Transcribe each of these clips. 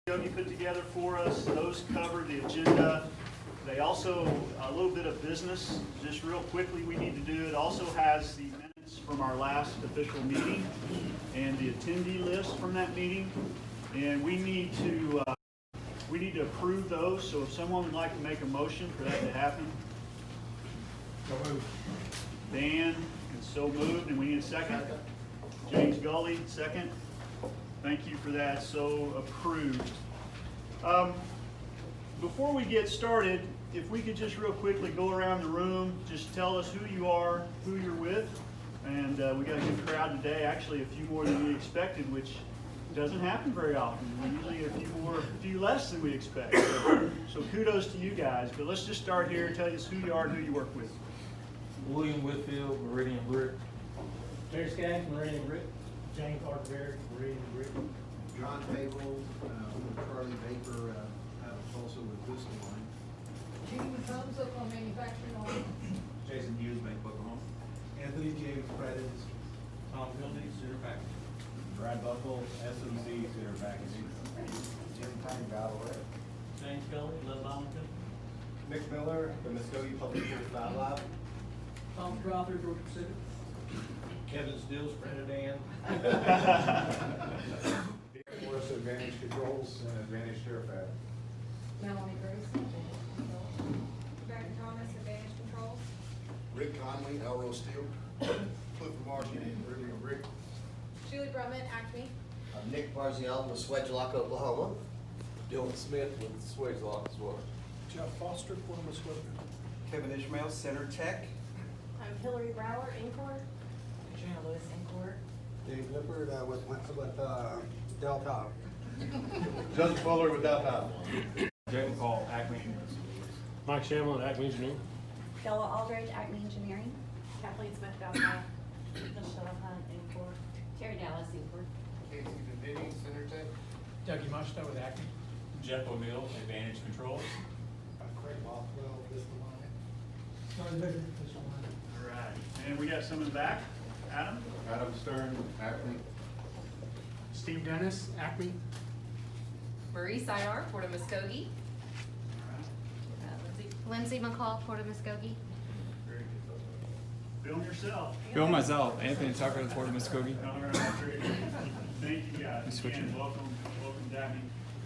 You put together for us. Those cover the agenda. They also, a little bit of business, just real quickly we need to do. It also has the minutes from our last official meeting and the attendee list from that meeting. And we need to approve those. So if someone would like to make a motion for that to happen. So moved. Dan, is so moved, and we need a second. James Gully, second. Thank you for that. So approved. Before we get started, if we could just real quickly go around the room, just tell us who you are, who you're with, and we got a good crowd today. Actually, a few more than we expected, which doesn't happen very often. We're usually a few less than we expect. So kudos to you guys. But let's just start here. Tell us who you are and who you work with. William Whitfield, Meridian Brick. Terry Skaggs, Meridian Brick. James Arterberry, Meridian Brick. John Fable, Charlie Baker out of Tulsa with Bristol Line. Jimmy Thumbs Up on manufacturing line. Jason Hughes, Make Oklahoma. Anthony James Prentice. Tom Philby, Center Package. Brad Buckle, SMC Center Packaging. Jim Pine, Battlehead. James Gully, Love Arlington. Nick Miller, the Muskogee Public Schools Battle Lab. Tom Crawford, Georgia Pacific. Kevin Stills, Trinidad. Morris, Advantage Controls and Advantage Fairfax. Melanie Grace. Rebecca Thomas, Advantage Controls. Rick Conley, Elroy Steel. Cliff Martin, Meridian Brick. Julie Brummett, Acme. Nick Barziel with Swedgelock, Oklahoma. Dylan Smith with Swedgelock as well. Jeff Foster, Port Muskogee. Kevin Ishmael, Center Tech. I'm Hillary Brower, Incor. Katrina Lewis, Incor. Dave Lippard with Delta. Joseph Fuller with Downtown. Jay McCall, Acme. Mike Shamlin, Acme Engineering. Bella Aldridge, Acme Engineering. Kathleen Smith, Delta. Michelle Hunt, Incor. Terry Dallas, Incor. Casey Benini, Center Tech. Dougie Musto with Acme. Jeff O'Neill, Advantage Controls. Craig Bothwell, Bristol Line. Charlie Baker, Bristol Line. All right. And we got some in the back. Adam? Adam Stern, Acme. Steve Dennis, Acme. Marie Sayar, Port of Muskogee. Lindsay McCall, Port of Muskogee. Very good. Film yourself. Bill myself, Anthony Tucker, the Port of Muskogee. All right, great. Thank you guys. Switch Again, it. welcome Dabney.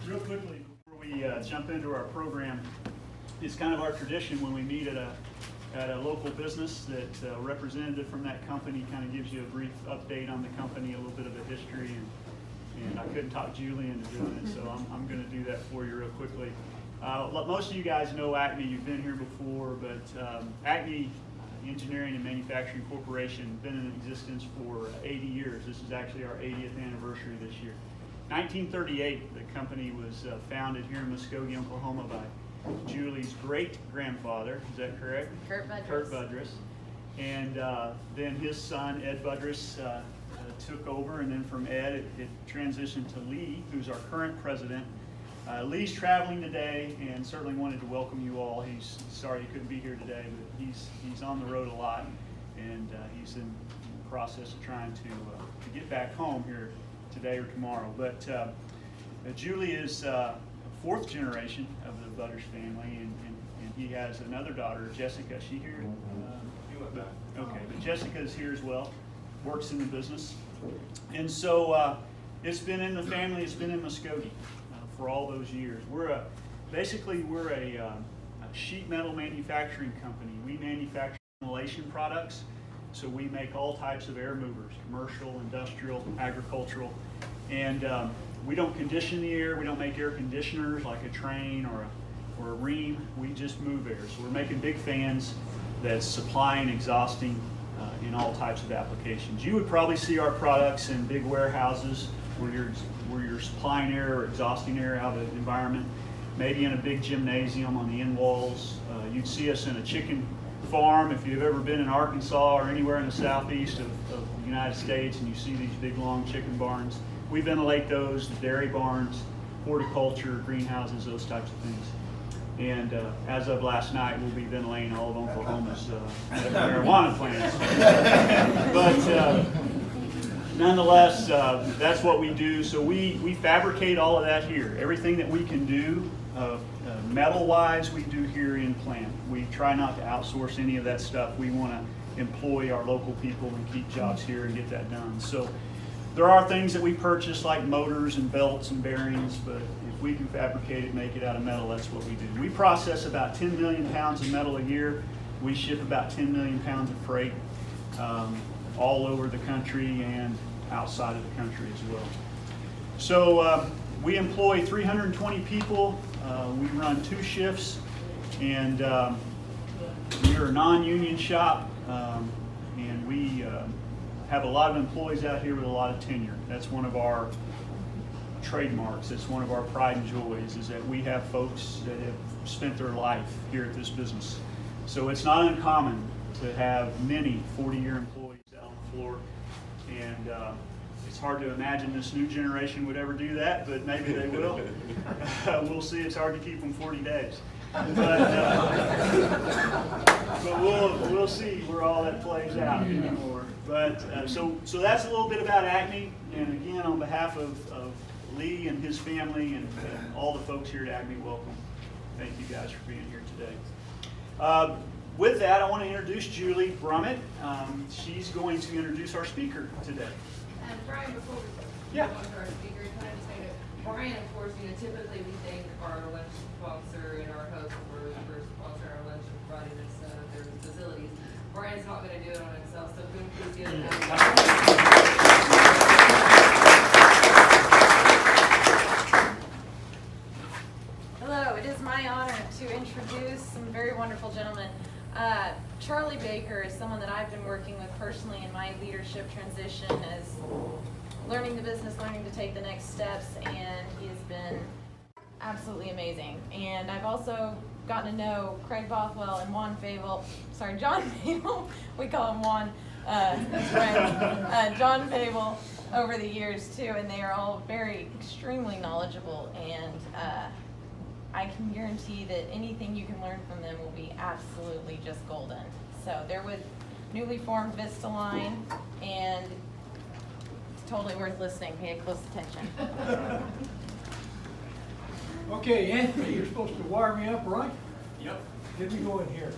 Real quickly, before we jump into our program, it's kind of our tradition when we meet at a local business that a representative from that company kind of gives you a brief update on the company, a little bit of a history, and I couldn't talk Julie into doing it, so I'm going to do that for you real quickly. Most of you guys know Acme. You've been here before, but Acme Engineering and Manufacturing Corporation been in existence for 80 years. This is actually our 80th anniversary this year. 1938, the company was founded here in Muskogee, Oklahoma by Julie's great-grandfather. Is that correct? Kurt Budress. Kurt Budress. And then his son, Ed Budress, took over, and then from Ed, it transitioned to Lee, who's our current president. Lee's traveling today and certainly wanted to welcome you all. He's sorry he couldn't be here today, but he's on the road a lot, and he's in the process of trying to get back home here today or tomorrow. But Julie is fourth generation of the Butters family, and he has another daughter, Jessica. Is she here? Okay, but Jessica is here as well, works in the business. And so it's been in the family, it's been in Muskogee for all those years. We're basically a sheet metal manufacturing company. We manufacture insulation products, so we make all types of air movers, commercial, industrial, agricultural, and we don't condition the air. We don't make air conditioners like a train or a ream. We just move air. So we're making big fans that's supplying, exhausting in all types of applications. You would probably see our products in big warehouses where you're supplying air or exhausting air out of the environment, maybe in a big gymnasium on the end walls. You'd see us in a chicken farm if you've ever been in Arkansas or anywhere in the southeast of the United States and you see these big long chicken barns. We ventilate those, the dairy barns, horticulture, greenhouses, those types of things. And as of last night, we'll be ventilating all of Oklahoma's marijuana plants. But nonetheless, that's what we do. So we fabricate all of that here. Everything that we can do, metal-wise, we do here in plant. We try not to outsource any of that stuff. We want to employ our local people and keep jobs here and get that done. So there are things that we purchase like motors and belts and bearings, but if we can fabricate it, make it out of metal, that's what we do. We process about 10 million pounds of metal a year. We ship about 10 million pounds of freight all over the country and outside of the country as well. So we employ 320 people. We run 2 shifts, and we're a non-union shop, and we have a lot of employees out here with a lot of tenure. That's one of our trademarks. It's one of our pride and joys, is that we have folks that have spent their life here at this business. So it's not uncommon to have many 40-year employees out on the floor, and it's hard to imagine this new generation would ever do that, but maybe they will. We'll see. It's hard to keep them 40 days. But we'll see where all that plays out anymore. But so that's a little bit about Acme, and again, on behalf of Lee and his family and all the folks here at Acme, welcome. Thank you guys for being here today. With that, I want to introduce Julie Brummett. She's going to introduce our speaker today. And Brian, before we Yeah. go on to our speaker, can I just say that Brian, of course, typically we thank our lunch sponsor and our host for sponsoring our lunch and providing us their facilities. Brian's not going to do it on himself, so can we please give him Hello, it is my honor to introduce some very wonderful gentlemen. Charlie Baker is someone that I've been working with personally in my leadership transition as learning the business, learning to take the next steps, and he has been absolutely amazing. And I've also gotten to know Craig Bothwell and John Fable, we call him Juan, his friend, John Fable, over the years too, and they are all very extremely knowledgeable, and I can guarantee that anything you can learn from them will be absolutely just golden. So they're with newly formed Vista Line, and it's totally worth listening. Pay close attention. Okay, Anthony, you're supposed to wire me up, right? Yep. Let me go in here.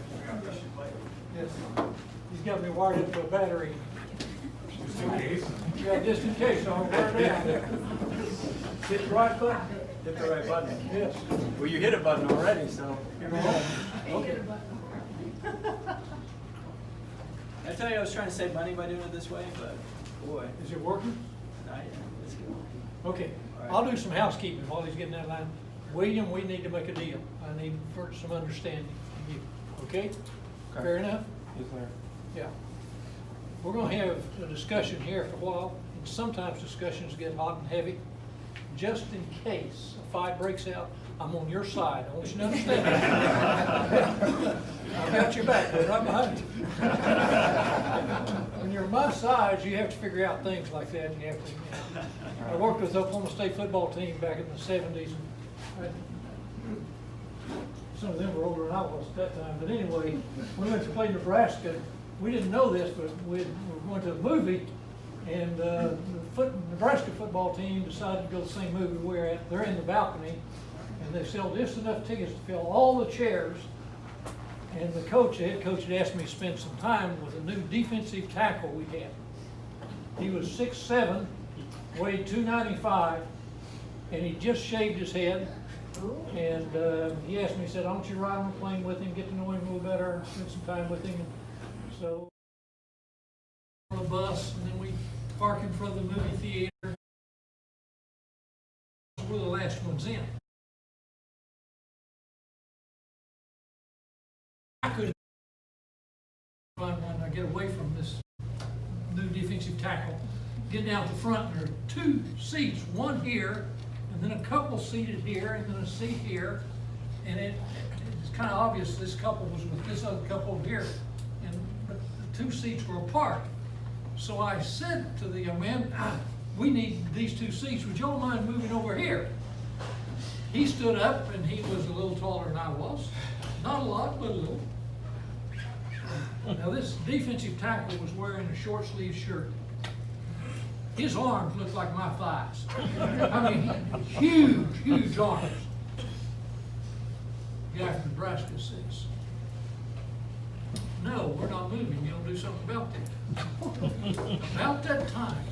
Yes. He's got me wired up to a battery. Just in case. Yeah, just in case, I'll wear it out. Hit the right button. Hit the right button. Yes. Well, you hit a button already, so. Okay. I tell you, I was trying to save money by doing it this way, but boy, Is it working? it's good. Okay, All right. I'll do some housekeeping while he's getting that line. William, we need to make a deal. I need for some understanding from you, okay? Okay. Fair enough? Yes, sir. Yeah. We're gonna have a discussion here for a while, and sometimes discussions get hot and heavy. Just in case a fight breaks out, I'm on your side. I want you to understand that. I've got your back, but right behind you. When you're my size, you have to figure out things like that. And you have to, I worked with the Oklahoma State football team back in the 70s. Some of them were older than I was at that time. But anyway, we went to play Nebraska. We didn't know this, but we went to a movie, and the Nebraska football team decided to go to the same movie we're at. They're in the balcony, and they sell just enough tickets to fill all the chairs. And the head coach had asked me to spend some time with a new defensive tackle we had. He was 6'7", weighed 295, and he just shaved his head. And he asked me, he said, I want you to ride on the plane with him, get to know him a little better, spend some time with him. So, on the bus, and then we park in front of the movie theater. We're the last ones in. I could find one, I get away from this new defensive tackle, get down to the front, and there are two seats, one here, and then a couple seated here, and then a seat here, and it's kind of obvious this couple was with this other couple over here, but the two seats were apart. So I said to the young man, we need these two seats, would y'all mind moving over here? He stood up, and he was a little taller than I was, not a lot, but a little. Now this defensive tackle was wearing a short sleeve shirt. His arms look like my thighs. I mean, huge, huge arms. The guy from Nebraska says, no, we're not moving, you'll do something about that. About that time,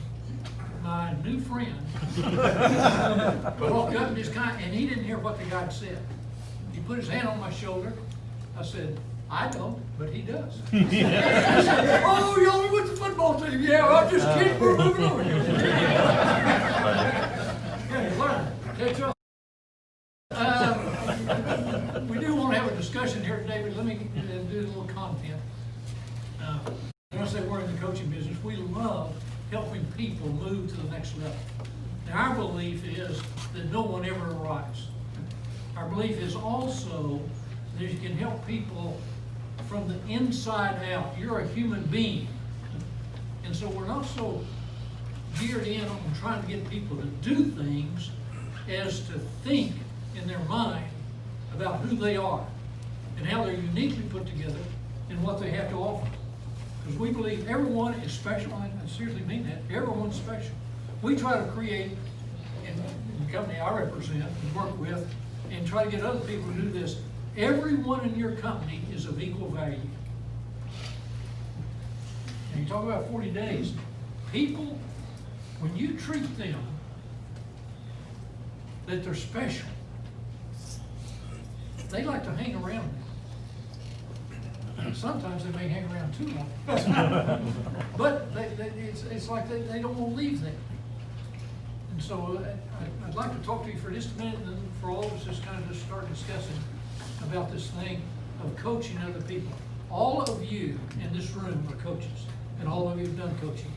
my new friend walked up in his and he didn't hear what the guy said. He put his hand on my shoulder. I said, I don't, but he does. I said, oh, you only went to football team. Yeah, I'm just kidding, we're moving over here. Yeah, you learn, catch up. We do want to have a discussion here today, but let me do a little content. When I say we're in the coaching business, we love helping people move to the next level. Now, our belief is that no one ever arrives. Our belief is also that you can help people from the inside out. You're a human being. And so we're not so geared in on trying to get people to do things as to think in their mind about who they are and how they're uniquely put together and what they have to offer. Because we believe everyone is special. I seriously mean that. Everyone's special. We try to create, in the company I represent and work with, and try to get other people to do this. Everyone in your company is of equal value. And you talk about 40 days. People, when you treat them that they're special, they like to hang around them. Sometimes they may hang around too long. But it's like they don't want to leave them. And so I'd like to talk to you for just a minute, and then for all of us just kind of just start discussing about this thing of coaching other people. All of you in this room are coaches, and all of you have done coaching.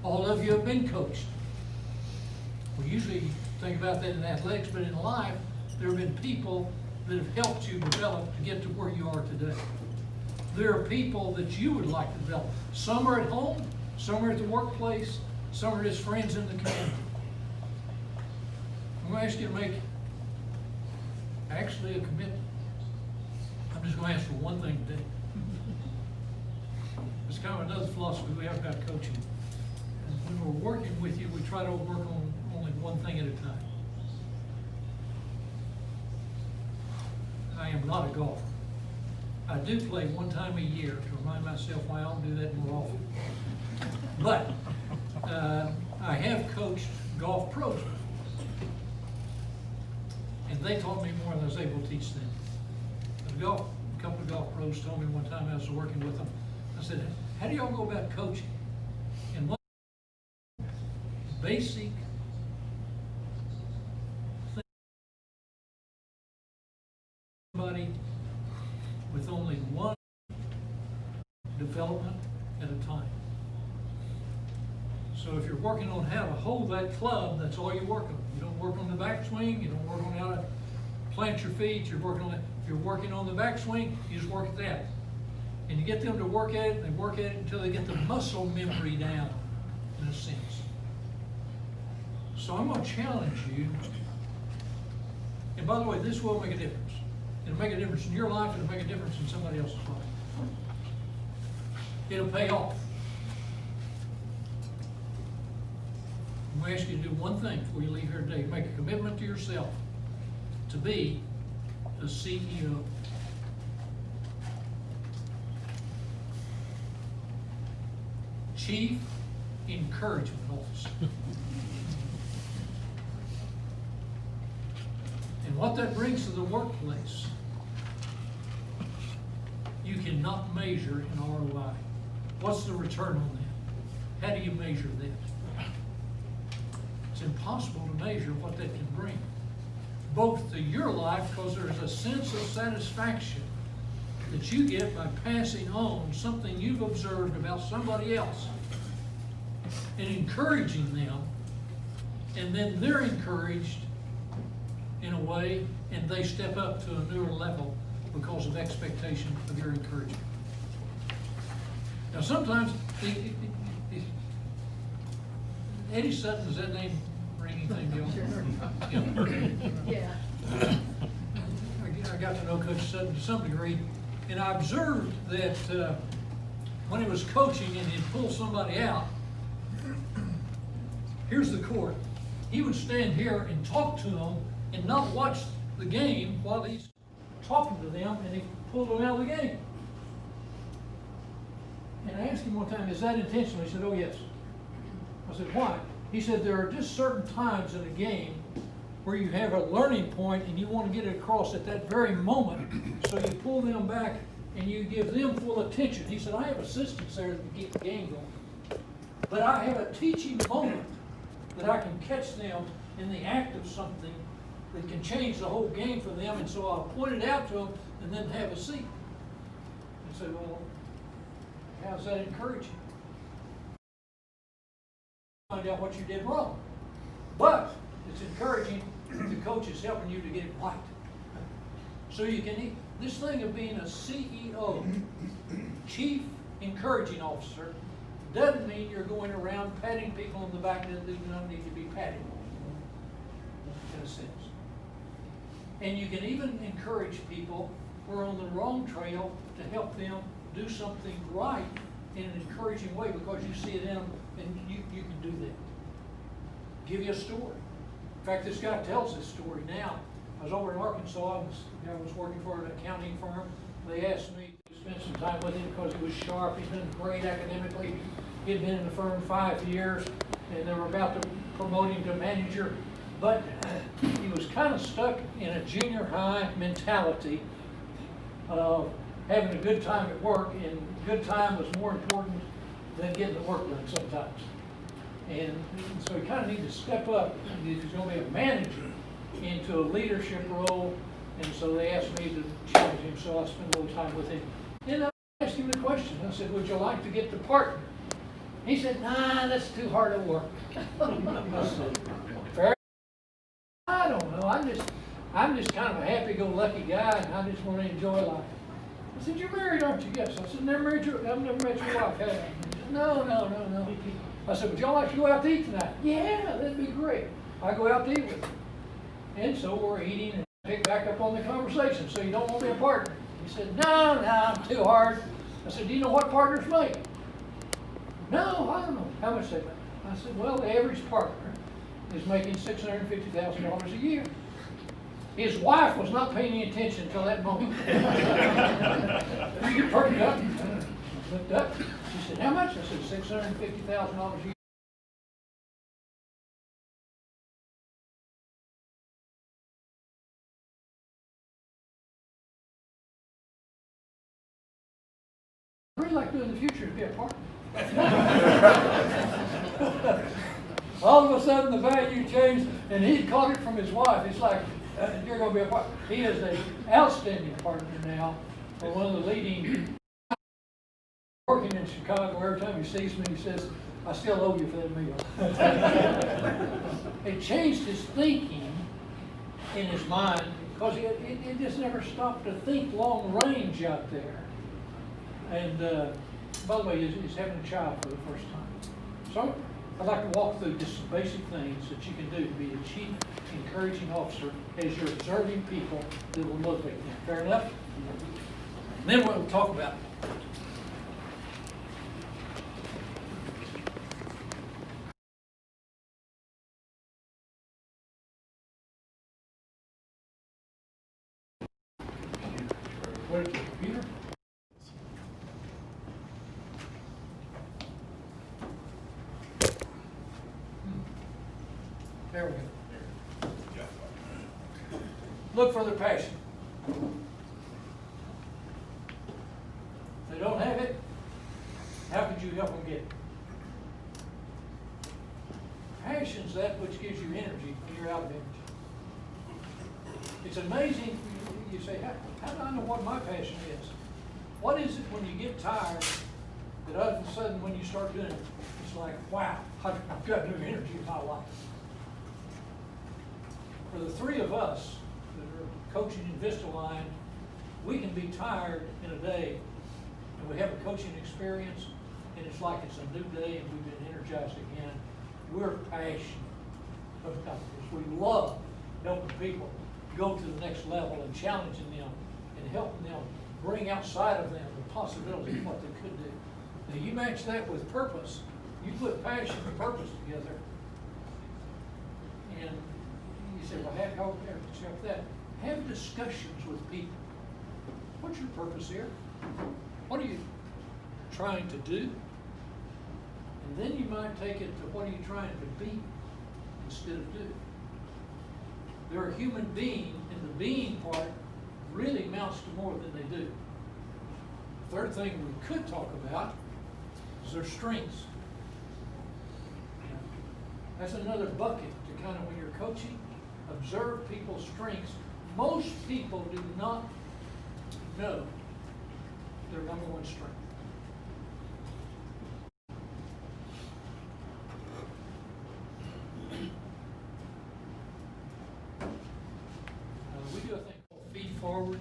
All of you have been coached. We usually think about that in athletics, but in life, there have been people that have helped you develop to get to where you are today. There are people that you would like to develop. Some are at home, some are at the workplace, some are just friends in the community. I'm going to ask you to make actually a commitment. I'm just going to ask for one thing today. It's kind of another philosophy we have about coaching. When we're working with you, we try to work on only one thing at a time. I am not a golfer. I do play one time a year to remind myself why I don't do that more often. But I have coached golf pros before. And they taught me more than I was able to teach them. A couple of golf pros told me one time I was working with them, I said, how do y'all go about coaching? And one basic thing, somebody with only one development at a time. So if you're working on how to hold that club, that's all you work on. You don't work on the backswing, you don't work on how to plant your feet, you're working on that. If you're working on the backswing, you just work at that. And you get them to work at it, and they work at it until they get the muscle memory down, in a sense. So I'm going to challenge you. And by the way, this will make a difference. It'll make a difference in your life, it'll make a difference in somebody else's life. It'll pay off. I'm going to ask you to do one thing before you leave here today. Make a commitment to yourself to be the CEO. Chief Encouragement Officer. And what that brings to the workplace, you cannot measure in ROI. What's the return on that? How do you measure that? It's impossible to measure what that can bring. Both to your life, because there's a sense of satisfaction that you get by passing on something you've observed about somebody else and encouraging them, and then they're encouraged in a way, and they step up to a newer level because of expectation of your encouragement. Now sometimes, Eddie Sutton, does that name ring anything to you? Yeah. I got to know Coach Sutton to some degree, and I observed that when he was coaching and he'd pull somebody out, here's the court. He would stand here and talk to them and not watch the game while he's talking to them, and he pulled them out of the game. And I asked him one time, is that intentional? He said, oh yes. I said, why? He said, there are just certain times in a game where you have a learning point and you want to get it across at that very moment, so you pull them back and you give them full attention. He said, I have assistants there to keep the game going, but I have a teaching moment that I can catch them in the act of something that can change the whole game for them, and so I'll point it out to them and then have a seat. And say, well, how's that encouraging? Find out what you did wrong. But it's encouraging if the coach is helping you to get it right. So you can, this thing of being a CEO, Chief Encouraging Officer, doesn't mean you're going around patting people on the back that do not need to be patted, in a sense. And you can even encourage people who are on the wrong trail to help them do something right in an encouraging way, because you see it in them and you can do that. Give you a story. In fact, this guy tells this story now. I was over in Arkansas, and I was working for an accounting firm. They asked me to spend some time with him because he was sharp. He's been great academically. He had been in the firm 5 years, and they were about to promote him to manager. But he was kind of stuck in a junior high mentality of having a good time at work, and good time was more important than getting the work done sometimes. And so he kind of needed to step up if he's going to be a manager into a leadership role. And so they asked me to challenge him, so I spent a little time with him. And I asked him the question. I said, would you like to get the partner? He said, nah, that's too hard to work. I said, fair. I don't know. I'm just kind of a happy-go-lucky guy, and I just want to enjoy life. I said, you're married, aren't you? Yes. I said, I've never met your wife, have I? No. I said, would y'all like to go out to eat tonight? Yeah, that'd be great. I go out to eat with him. And so we're eating and pick back up on the conversation. So you don't want to be a partner? He said, no, I'm too hard. I said, do you know what partners make? No, I don't know. How much they make? I said, well, the average partner is making $650,000 a year. His wife was not paying any attention until that moment. She perked up, looked up. She said, how much? I said, $650,000 a year. I'd really like to in the future to be a partner. All of a sudden the value changed, and he caught it from his wife. It's like, you're going to be a partner. He is an outstanding partner now for one of the leading. Working in Chicago, every time he sees me, he says, I still owe you for that meal. It changed his thinking in his mind, because it just never stopped to think long range out there. And by the way, he's having a child for the first time. So I'd like to walk through just some basic things that you can do to be a chief encouraging officer as you're observing people that will motivate them. Fair enough? And then we'll talk about it. Where's the computer? There we go. Look for their passion. If they don't have it, how could you help them get it? Passion's that which gives you energy when you're out of energy. It's amazing. You say, how do I know what my passion is? What is it when you get tired that all of a sudden when you start doing it, it's like, wow, I've got new energy in my life. For the three of us that are coaching in Vista Line, we can be tired in a day, and we have a coaching experience, and it's like it's a new day, and we've been energized again. We're passionate about this. We love helping people go to the next level and challenging them and helping them bring outside of them the possibilities of what they could do. Now you match that with purpose. You put passion and purpose together, And you say, well, help that. Have discussions with people. What's your purpose here? What are you trying to do? And then you might take it to what are you trying to be instead of do. They're a human being, and the being part really amounts to more than they do. The third thing we could talk about is their strengths. That's another bucket to kind of, when you're coaching, observe people's strengths. Most people do not know their number one strength. We do a thing called feed forward,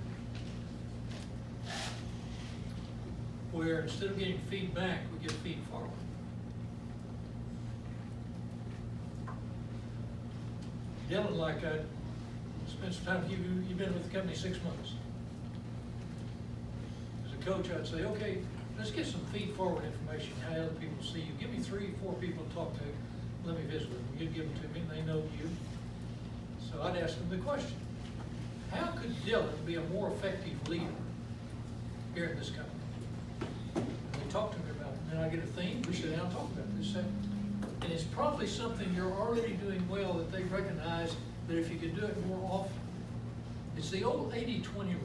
where instead of getting feedback, we get feed forward. Dylan, like I spent some time with you, you've been with the company 6 months. As a coach, I'd say, okay, let's get some feed forward information, how other people see you. Give me 3 or 4 people to talk to. Let me visit with them. You'd give them to me, and they know you. So I'd ask them the question, how could Dylan be a more effective leader here in this company? And they talk to me about it. And then I get a theme, we sit down and talk about this. And it's probably something you're already doing well that they recognize that if you could do it more often. It's the old 80-20 rule.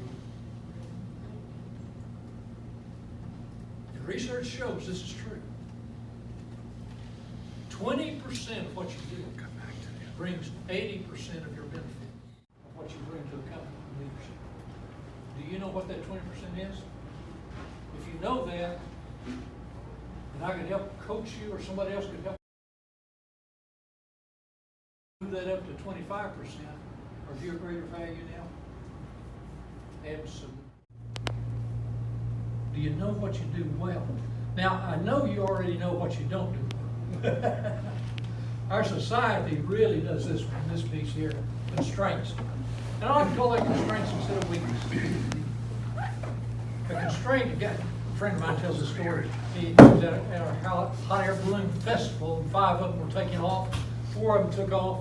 And research shows this is true. 20% of what you do brings 80% of your benefit of what you bring to the company in leadership. Do you know what that 20% is? If you know that, and I could help coach you, or somebody else could help move that up to 25%, or do you a greater value now? Absolutely. Do you know what you do well? Now, I know you already know what you don't do well. Our society really does this piece here, constraints. And I like to call that constraints instead of weakness. A constraint, a friend of mine tells a story. He was at a hot air balloon festival, and 5 of them were taking off. 4 of them took off,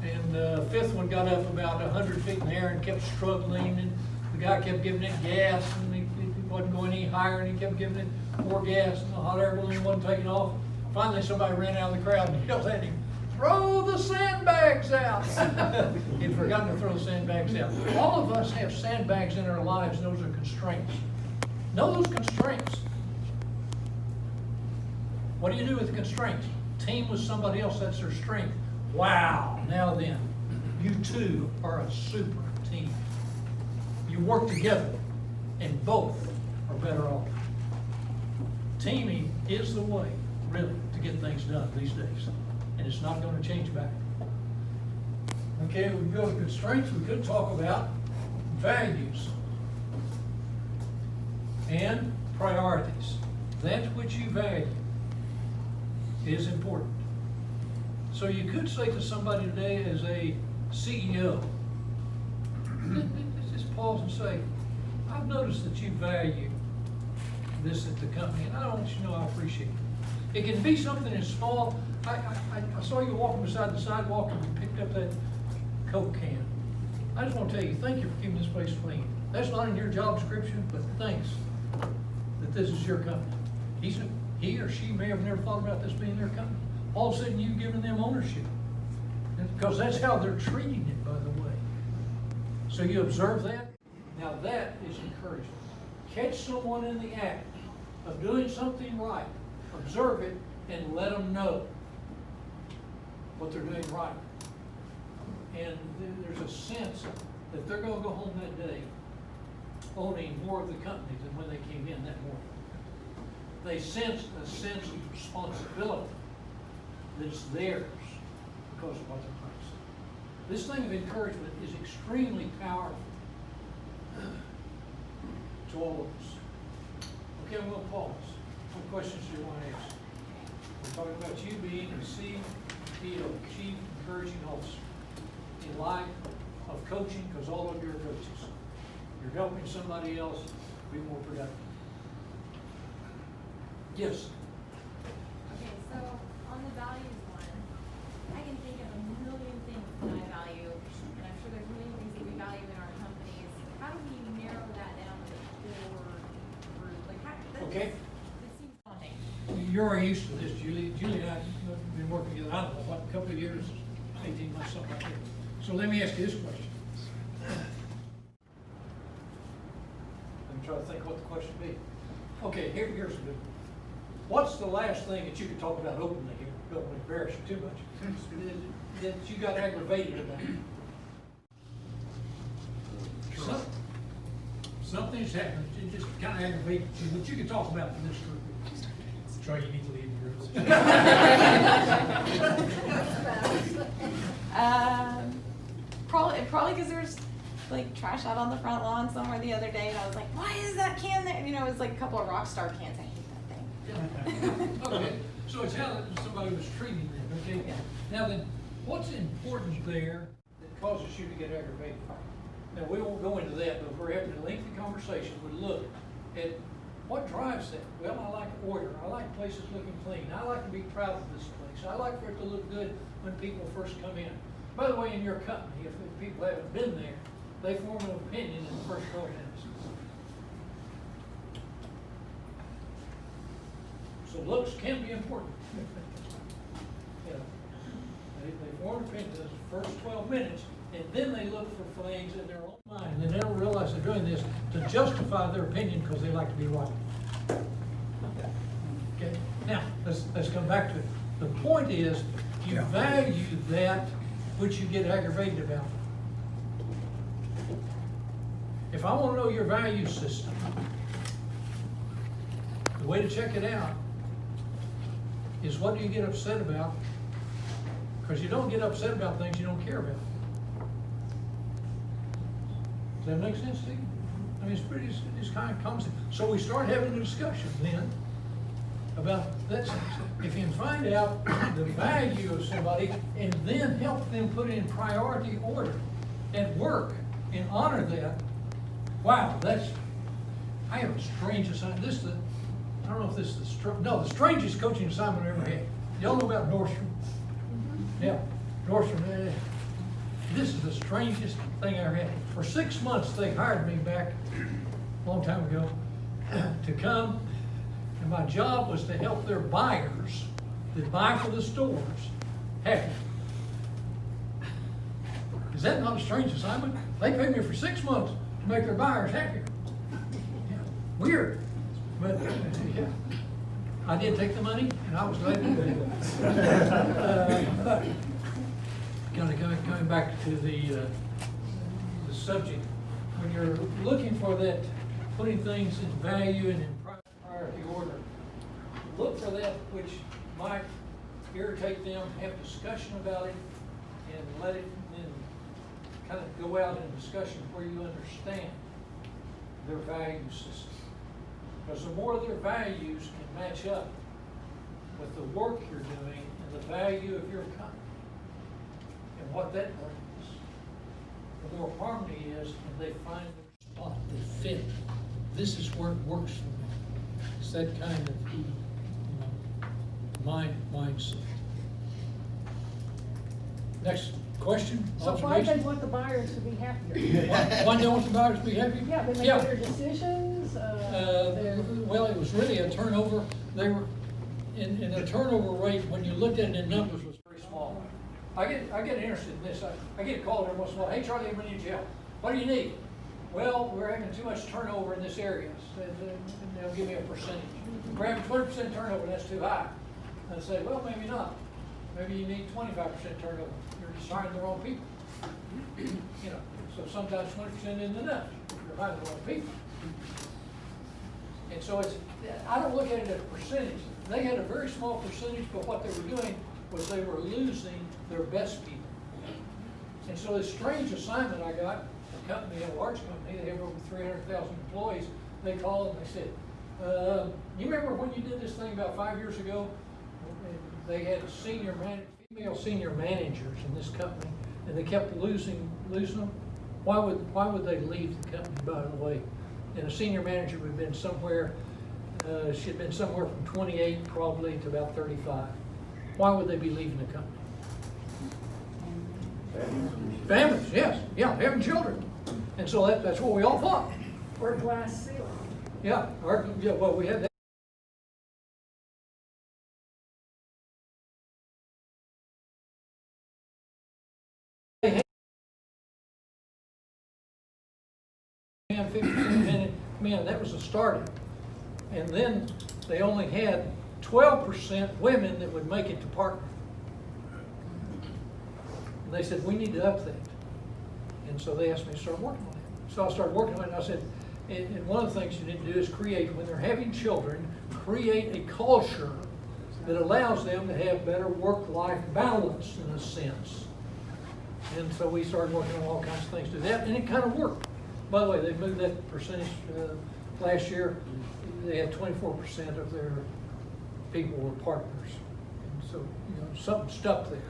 and the 5th one got up about 100 feet in the air and kept struggling, and the guy kept giving it gas, and he wasn't going any higher, and he kept giving it more gas, and the hot air balloon wasn't taking off. Finally, somebody ran out of the crowd and yelled at him, "Throw the sandbags out!" He'd forgotten to throw the sandbags out. All of us have sandbags in our lives, and those are constraints. Know those constraints. What do you do with the constraints? Team with somebody else, that's their strength. Wow, now then, you two are a super team. You work together, and both are better off. Teaming is the way, really, to get things done these days. And it's not going to change back. Okay, we go to constraints. We could talk about values and priorities. That which you value is important. So you could say to somebody today as a CEO, just pause and say, I've noticed that you value this at the company, and I want you to know I appreciate it. It can be something as small. I saw you walking beside the sidewalk and you picked up that Coke can. I just want to tell you, thank you for keeping this place clean. That's not in your job description, but thanks that this is your company. He or she may have never thought about this being their company. All of a sudden you've given them ownership. Because that's how they're treating it, by the way. So you observe that. Now that is encouragement. Catch someone in the act of doing something right. Observe it and let them know what they're doing right. And there's a sense that they're going to go home that day owning more of the company than when they came in that morning. They sense a sense of responsibility that's theirs because of what they're practicing. This thing of encouragement is extremely powerful to all of us. Okay, we'll pause. What questions do you want to ask? We're talking about you being a CEO, Chief Encouraging Officer, in light of coaching, because all of you are coaches. You're helping somebody else be more productive. Yes? Okay, so on the values one, I can think of a million things sure there's many things that we value in our companies. How do we narrow that down to the core group? Like, how, Okay. it seems daunting. You're already used to this, Julie. Julie and I have been working together, I don't know, what, a couple of years, 18 months, something like that. So let me ask you this question. Let me try to think what the question would be. Okay, here's a good one. What's the last thing that you could talk about openly here? Don't want to embarrass you too much. That you got aggravated about? Something's happened, it just kind of aggravated you, that you can talk about in this group. Troy, you need to leave the room. Probably because there's like trash out on the front lawn somewhere the other day, and I was like, why is that can there? You know, it was like a couple of Rockstar cans. I hate that thing. Okay, so it's how somebody was treating them, okay? Yeah. Now then, what's important there that causes you to get aggravated? Now, we won't go into that, but if we're having a lengthy conversation, we look at what drives that. Well, I like order, I like places looking clean, I like to be proud of this place, I like for it to look good when people first come in. By the way, in your company, if people haven't been there, they form an opinion in the first glance. So looks can be important. You know, they form an opinion in the first 12 minutes, and then they look for things in their own mind, and they don't realize they're doing this to justify their opinion because they like to be right. Okay, now, let's come back to it. The point is, you value that which you get aggravated about. If I want to know your value system, the way to check it out is what do you get upset about? Because you don't get upset about things you don't care about. Does that make sense to you? I mean, it's kind of common sense. So we start having a discussion then about that. If you can find out the value of somebody and then help them put it in priority order at work and honor that, wow, I have a strange assignment. I don't know if this is the strangest coaching assignment I ever had. Y'all know about Nordstrom? Yeah, Nordstrom. This is the strangest thing I ever had. For 6 months, they hired me back a long time ago to come, and my job was to help their buyers that buy for the stores happy. Is that not a strange assignment? They paid me for 6 months to make their buyers happier. Yeah, weird, but yeah. I did take the money, and I was glad to do that. Coming back to the subject, when you're looking for that, putting things in value and in priority order, look for that which might irritate them, have discussion about it, and let it then kind of go out in a discussion where you understand their value system. Because the more their values can match up with the work you're doing and the value of your company and what that brings, the more harmony is, and they find their spot, they fit. This is where it works for me. It's that kind of mindset. Next question? So why they want the buyers to be happier? Why they want the buyers to be happy? Yeah, they make better decisions. Well, it was really a turnover. They were in a turnover rate when you looked at it in numbers was very small. I get interested in this. I get called every once in a while. Hey, Charlie, we need help. What do you need? Well, we're having too much turnover in this area. So they'll give me a percentage. We're having 20% turnover. That's too high. I say, well, maybe not. Maybe you need 25% turnover. You're just hiring the wrong people. You know, so sometimes 20% isn't enough. You're hiring the wrong people. And so I don't look at it as a percentage. They had a very small percentage, but what they were doing was they were losing their best people. And so this strange assignment I got, a company, a large company, they have over 300,000 employees, they called and they said, you remember when you did this thing about 5 years ago? They had female senior managers in this company, and they kept losing them. Why would they leave the company, by the way? And a senior manager would have been somewhere, she'd been somewhere from 28 probably to about 35. Why would they be leaving the company? Families, yes, yeah, having children. And so that's what we all thought. Or glass ceiling. Yeah, well, we had that. They had 50% men, that was the starting. And then they only had 12% women that would make it to partner. And they said, we need to up that. And so they asked me to start working on it. So I started working on it, and I said, and one of the things you need to do is create, when they're having children, create a culture that allows them to have better work-life balance in a sense. And so we started working on all kinds of things to do that, and it kind of worked. By the way, they moved that percentage last year. They had 24% of their people were partners. And so, something stuck there.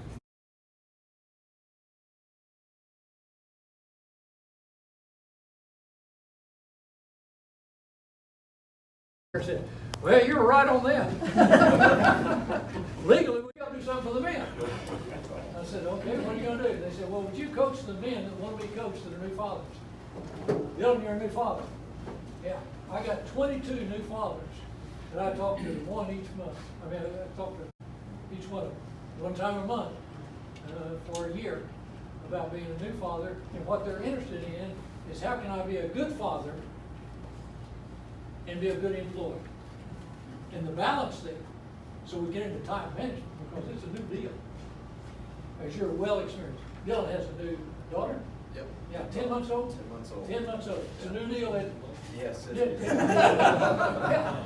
Said, well, you were right on that. Legally, we got to do something for the men. I said, okay, what are you going to do? They said, well, would you coach the men that want to be coached that are new fathers? Dylan, you're a new father. Yeah, I got 22 new fathers that I talk to, one each month. I talk to each one of them one time a month for a year about being a new father. And what they're interested in is how can I be a good father and be a good employee. And the balance there, so we get into time management because it's a new deal. As you're well experienced. Dylan has a new daughter? Yep. Yeah, 10 months old? 10 months old. 10 months old. It's a new deal that. Yes, it Yeah. is. Yeah.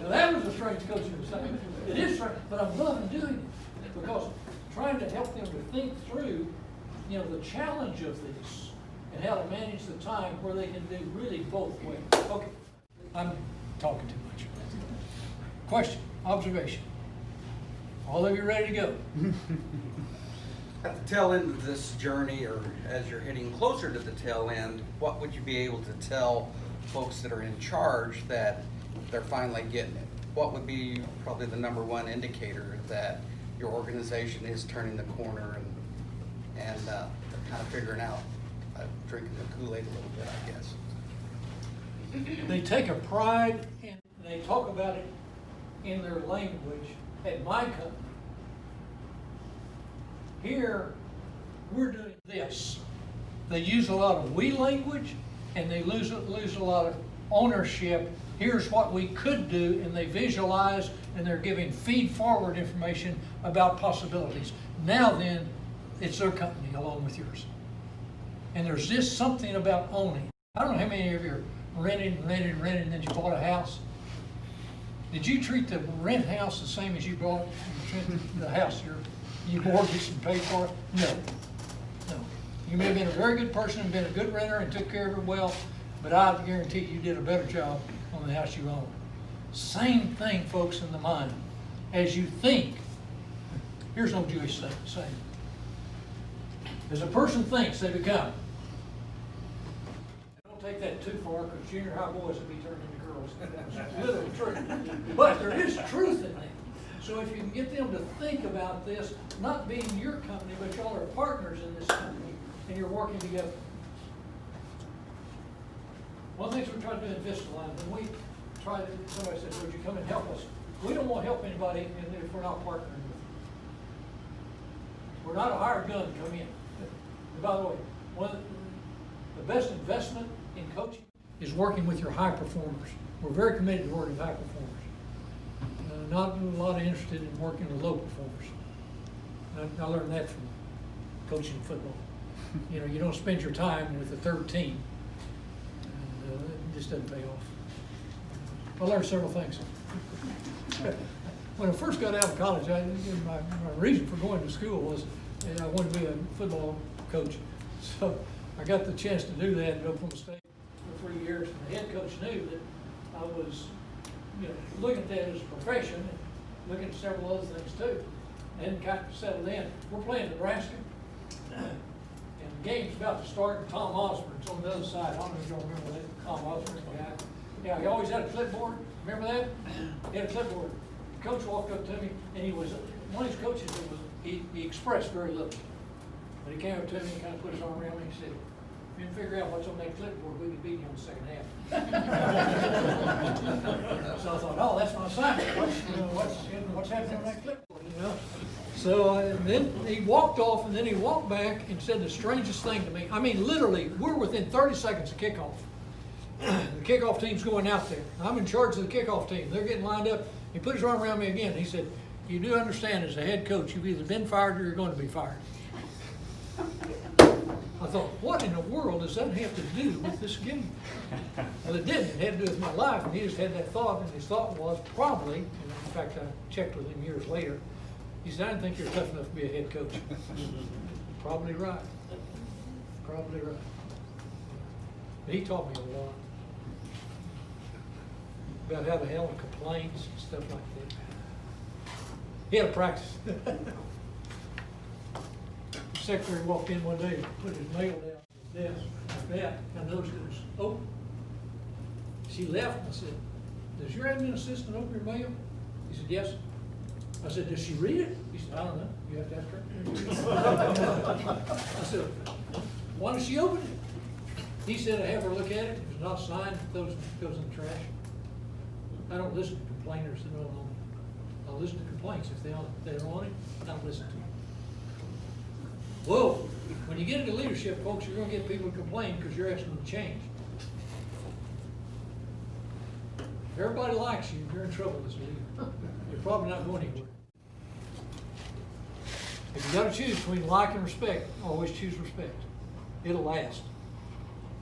Now that was a strange coaching assignment. It is strange, but I'm loving doing it because trying to help them to think through, the challenge of this and how to manage the time where they can do really both ways. Okay. I'm talking too much. Question, observation. All of you ready to go? At the tail end of this journey, or as you're hitting closer to the tail end, what would you be able to tell folks that are in charge that they're finally getting it? What would be probably the number one indicator that your organization is turning the corner and they're kind of figuring out, drinking the Kool-Aid a little bit, I guess? They take a pride and they talk about it in their language at my company. Here, we're doing this. They use a lot of we language and they lose a lot of ownership. Here's what we could do, and they visualize and they're giving feed forward information about possibilities. Now then, it's their company along with yours. And there's just something about owning. I don't know how many of you are renting, and then you bought a house. Did you treat the rent house the same as you bought the house you mortgaged and paid for it? No. You may have been a very good person and been a good renter and took care of it well, but I guarantee you did a better job on the house you own. Same thing, folks, in the mind. As you think, here's no Jewish saying. As a person thinks, they become. Take that too far because junior high boys will be turned into girls. That's literally true. But there is truth in that. So if you can get them to think about this, not being your company, but y'all are partners in this company and you're working together. One of the things we try to do in Vistaline, when we try to, somebody says, would you come and help us? We don't want to help anybody if we're not partnering with them. We're not a hired gun to come in. And by the way, the best investment in coaching is working with your high performers. We're very committed to working with high performers. Not a lot of interested in working with low performers. I learned that from coaching football. You don't spend your time with the third team. And it just doesn't pay off. I learned several things. When I first got out of college, my reason for going to school was I wanted to be a football coach. So I got the chance to do that at Oklahoma State for 3 years. And the head coach knew that I was, looking at that as a profession and looking at several other things too. And kind of settled in. We're playing Nebraska, and the game's about to start. And Tom Osborne's on the other side. I don't know if y'all remember that Tom Osborne guy. Yeah, he always had a clipboard. Remember that? He had a clipboard. The coach walked up to me, and he was one of his coaches that he expressed very little. But he came up to me and kind of put his arm around me and said, if you can figure out what's on that clipboard, we could beat you in the second half. So I thought, oh, that's my assignment. What's happening on that clipboard, you know? So then he walked off, and then he walked back and said the strangest thing to me. I mean, literally, we're within 30 seconds of kickoff. The kickoff team's going out there. I'm in charge of the kickoff team. They're getting lined up. He put his arm around me again. He said, you do understand as a head coach, you've either been fired or you're going to be fired. I thought, what in the world does that have to do with this game? Well, it didn't. It had to do with my life, and he just had that thought, and his thought was probably, and in fact, I checked with him years later, he said, I didn't think you're tough enough to be a head coach. Probably right. Probably right. But he taught me a lot about how to handle complaints and stuff like that. He had a practice. The secretary walked in one day and put his mail down on his desk like that. I noticed it was open. She left and I said, does your admin assistant open your mail? He said, yes. I said, does she read it? He said, I don't know. You have to ask her. I said, why does she open it? He said, I have her look at it. If it's not signed, it goes in the trash. I don't listen to complainers that don't own it. I'll listen to complaints. If they don't own it, I don't listen to them. Whoa, when you get into leadership, folks, you're going to get people to complain because you're asking them to change. If everybody likes you, you're in trouble as a leader. You're probably not going anywhere. If you got to choose between like and respect, always choose respect. It'll last.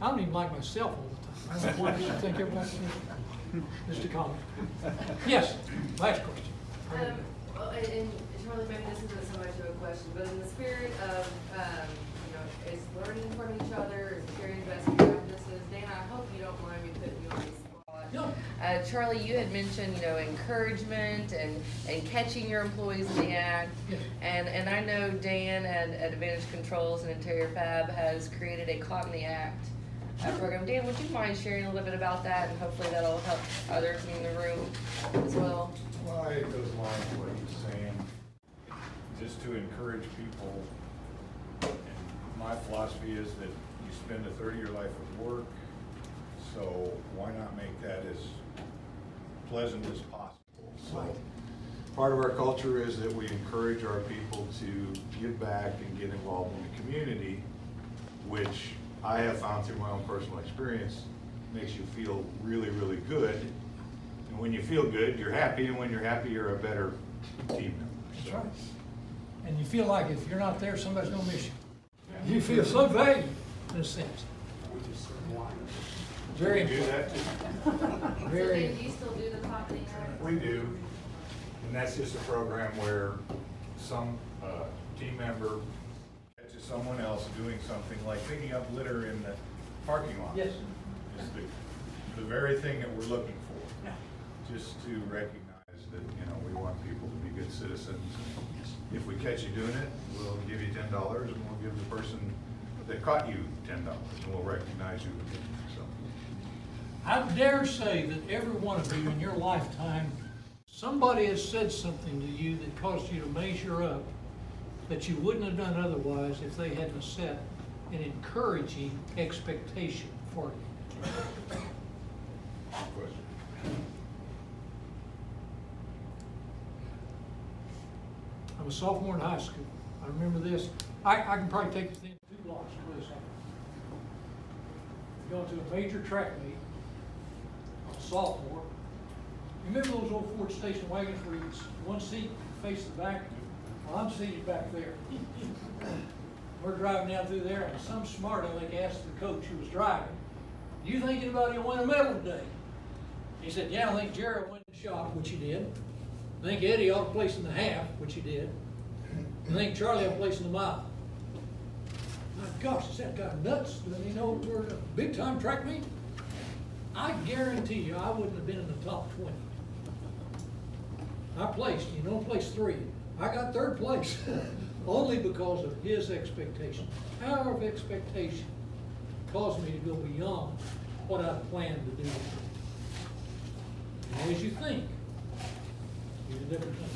I don't even like myself all the time. I don't know why people think everybody's just a comment. Yes, last question. Well, and Charlie, maybe this isn't so much of a question, but in the spirit of, is learning from each other and sharing best practices, Dan, I hope you don't mind me putting you on the spot. No. Charlie, you had mentioned, encouragement and catching your employees in the act. Yes. And I know Dan at Advantage Controls and Interior Fab has created a Caught in the Act program. Dan, would you mind sharing a little bit about that, and hopefully that'll help others in the room as well? Well, it goes along with what he's saying, just to encourage people. And my philosophy is that you spend a third of your life at work, so why not make that as pleasant as possible? So part of our culture is that we encourage our people to give back and get involved in the community, which I have found through my own personal experience makes you feel really, really good. And when you feel good, you're happy, and when you're happy, you're a better team member. That's right. And you feel like if you're not there, somebody's gonna miss you. You feel so valued in a sense. Very We do important. that too. So Very. Dan, do you still do the Caught in the Act? We do, and that's just a program where some team member catches someone else doing something like picking up litter in the parking lot. Yes. Is the very thing that we're looking for. Just to recognize that, we want people to be good citizens. If we catch you doing it, we'll give you $10, and we'll give the person that caught you $10, and we'll recognize you. So, I dare say that every one of you in your lifetime, somebody has said something to you that caused you to measure up that you wouldn't have done otherwise if they hadn't set an encouraging expectation for you. question. I'm a sophomore in high school. I remember this. I can probably take this in 2 blocks from this. Going to a major track meet. I'm a sophomore. You remember those old Ford station wagons where you one seat face the back? Well, I'm seated back there. We're driving down through there, and some smart aleck asked the coach who was driving, "Do you think anybody will win a medal today?" He said, "Yeah, I think Jared will win the shot," which he did. I think Eddie ought to place in the half, which he did. I think Charlie ought to place in the mile. My gosh, is that guy nuts? Doesn't he know we're a big time track meet? I guarantee you I wouldn't have been in the top 20. I placed, placed 3. I got 3rd place only because of his expectation. Power of expectation caused me to go beyond what I planned to do. And as you think, it's a different thing.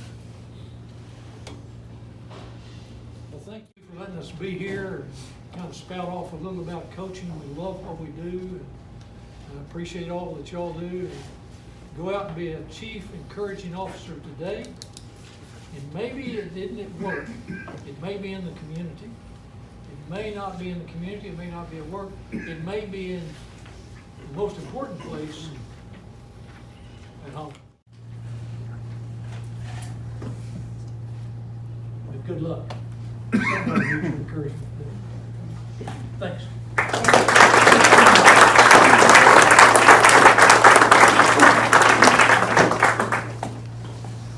Well, thank you for letting us us to be here and kind of spout off a little about coaching. We love what we do, and I appreciate all that y'all do. And go out and be a chief encouraging officer today. And maybe it didn't at work. It may be in the community. It may not be in the community. It may not be at work. It may be in the most important place, at home. But good luck. Somebody needs encouragement. Thanks.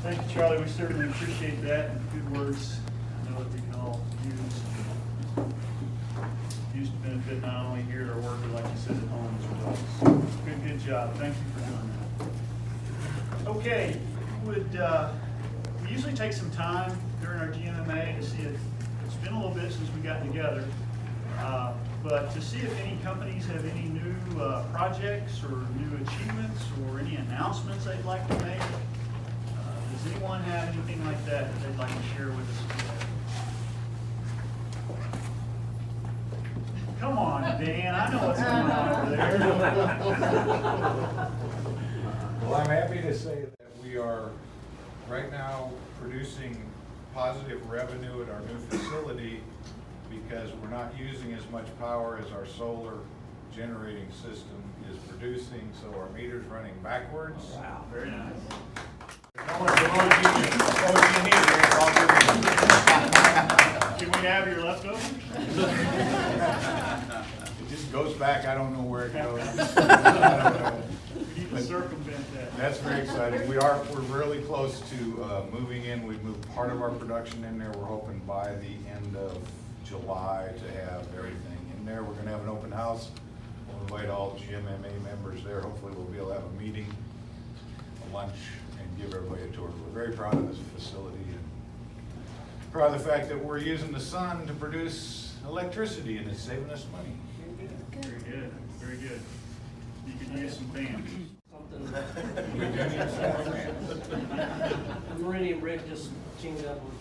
Thank you, Charlie. We certainly appreciate that, and good words. I know that we can all use to benefit not only here at our work, but like you said, at home as well. So, good job. Thank you for doing that. Okay, we usually take some time during our GMMA to see it. It's been a little bit since we got together, but to see if any companies have any new projects or new achievements or any announcements they'd like to make. Does anyone have anything like that that they'd like to share with us today? Come on, Dan, I know what's going on over there. Well, I'm happy to say that we are right now producing positive revenue at our new facility because we're not using as much power as our solar generating system is producing, so our meter's running backwards. Wow, very nice. No one's you need here, it's all good. Can we have your leftovers? It just goes back, I don't know where it goes. I don't know. We need to circumvent that. That's very exciting. We're really close to moving in. We've moved part of our production in there. We're hoping by the end of July to have everything in there. We're gonna have an open house. We'll invite all GMMA members there. Hopefully we'll be able to have a meeting, a lunch, and give everybody a tour. We're very proud of this facility and proud of the fact that we're using the sun to produce electricity and it's saving us money. Very good, very good. You could use some fans. Something. We do need some fans. Meridian Brick just teamed up with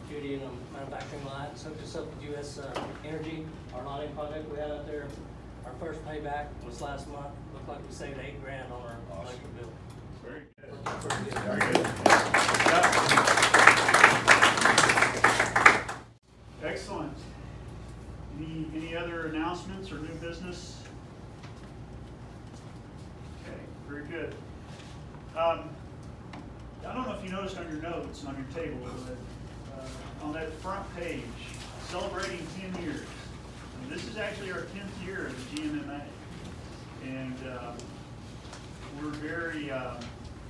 Judy and a manufacturing line, hooked us up with US Energy, our lighting project we had out there. Our first payback was last month. Looked like we saved $8,000 on our electric bill. Very good. Pretty good. Very good. Yep. Excellent. Any other announcements or new business? Okay, very good. I don't know if you noticed on your notes on your table, but on that front page, celebrating 10 years. And this is actually our 10th year of the GMMA. And we're very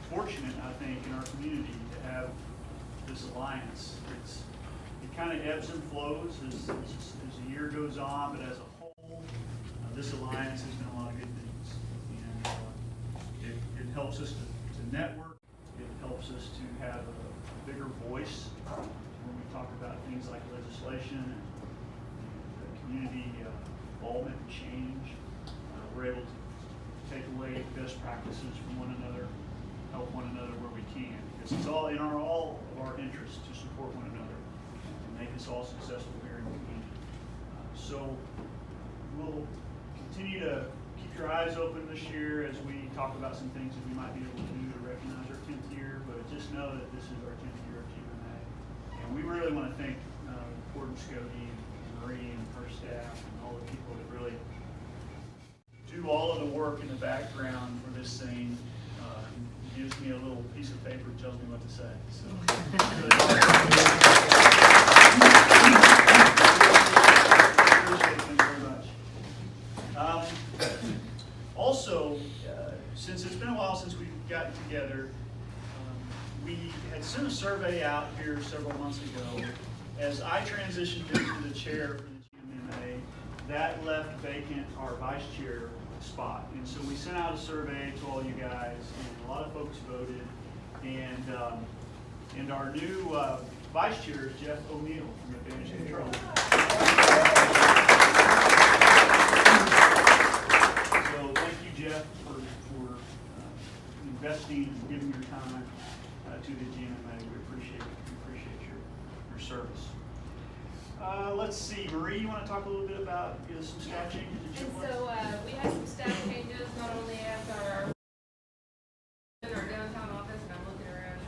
fortunate, I think, in our community to have this alliance. It kind of ebbs and flows as the year goes on, but as a whole, this alliance has done a lot of good things. And it helps us to network. It helps us to have a bigger voice when we talk about things like legislation and community involvement and change. We're able to take away best practices from one another, help one another where we can, because it's all in all of our interests to support one another and make us all successful here in the community. So we'll continue to keep your eyes open this year as we talk about some things that we might be able to do to recognize our 10th year, but just know that this is our 10th year of GMMA. And we really want to thank Port Muskogee and Marie and her staff and all the people that really do all of the work in the background for this thing. He gives me a little piece of paper and tells me what to say. So, appreciate them very much. Also, since it's been a while since we've gotten together, we had sent a survey out here several months ago. As I transitioned into the chair for the GMMA, that left vacant our vice chair spot. And so we sent out a survey to all you guys, and a lot of folks voted. And our new vice chair is Jeff O'Neill from Advantage Control. So thank you, Jeff, for investing and giving your time to the GMMA. We appreciate your service. Let's see, Marie, you want to talk a little bit about some staff changes at And Chippewa? so, we had some staff changes, not only at our downtown office, and I'm looking around,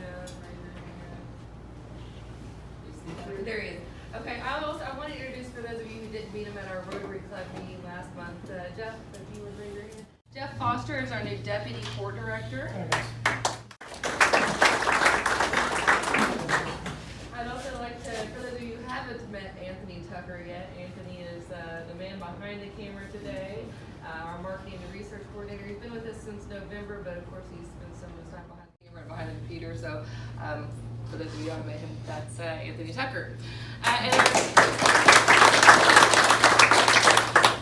there he is. Okay, I want to introduce, for those of you who didn't meet him at our Rotary Club meeting last month, Jeff, if you would raise your hand. Jeff Foster is our new deputy court director. I'd also like to, for those of you who haven't met Anthony Tucker yet, Anthony is the man behind the camera today, our marketing and research coordinator. He's been with us since November, but of course he's spent some of his time behind the camera and behind the computer. So for those of you who haven't met him, that's Anthony Tucker.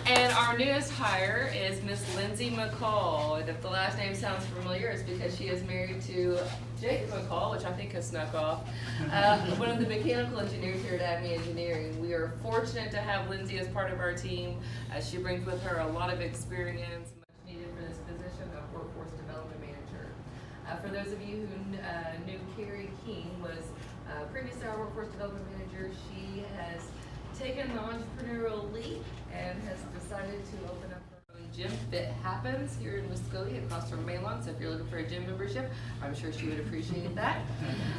And our newest hire is Miss Lindsay McCall. And if the last name sounds familiar, it's because she is married to Jake McCall, which I think has snuck off, one of the mechanical engineers here at Acme Engineering. We are fortunate to have Lindsay as part of our team. She brings with her a lot of experience, much needed for this position of workforce development manager. For those of you who knew Carrie King was previously our workforce development manager, she has taken the entrepreneurial leap and has decided to open up her own gym. Fit Happens here in Muskogee across from Malon, so if you're looking for a gym membership, I'm sure she would appreciate that.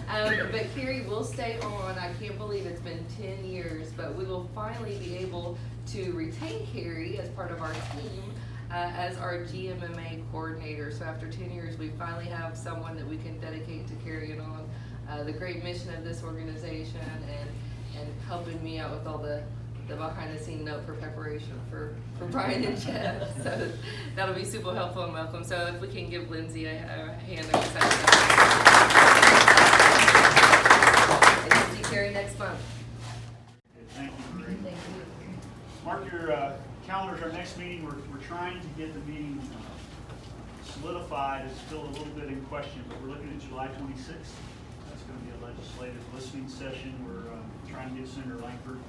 But Carrie will stay on. I can't believe it's been 10 years, but we will finally be able to retain Carrie as part of our team as our GMMA coordinator. So after 10 years, we finally have someone that we can dedicate to carrying on the great mission of this organization and helping me out with all the behind the scene note for preparation for Brian and Jeff. So that'll be super helpful and welcome. So if we can give Lindsay a hand of acceptance. And we'll see Carrie next month. Thank you, Marie. Thank you. Mark your calendars. Our next meeting, we're trying to get the meeting solidified. It's still a little bit in question, but we're looking at July 26th. That's going to be a legislative listening session. We're trying to get Senator Langford,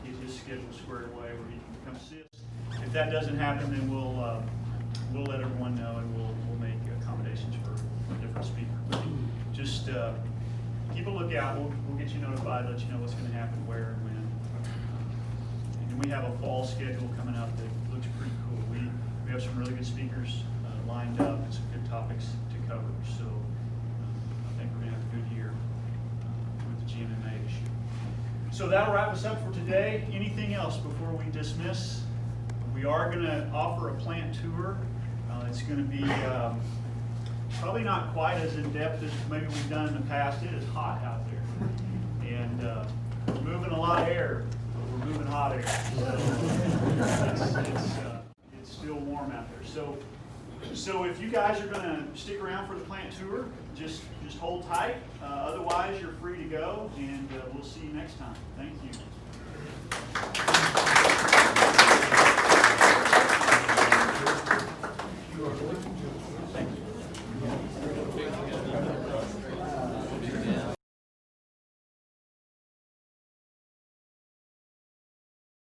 get his schedule squared away where he can come see us. If that doesn't happen, then we'll let everyone know, and we'll make accommodations for a different speaker. But just keep a lookout. We'll get you notified, let you know what's going to happen, where and when. And we have a fall schedule coming up that looks pretty cool. We have some really good speakers lined up and some good topics to cover. So I think we're going to have a good year with the GMMA issue. So that'll wrap us up for today. Anything else before we dismiss? We are going to offer a plant tour. It's going to be probably not quite as in-depth as maybe we've done in the past. It is hot out there. And we're moving a lot of air. We're moving hot air. So it's still warm out there. So if you guys are going to stick around for the plant tour, just hold tight. Otherwise, you're free to go, and we'll see you next time. Thank you.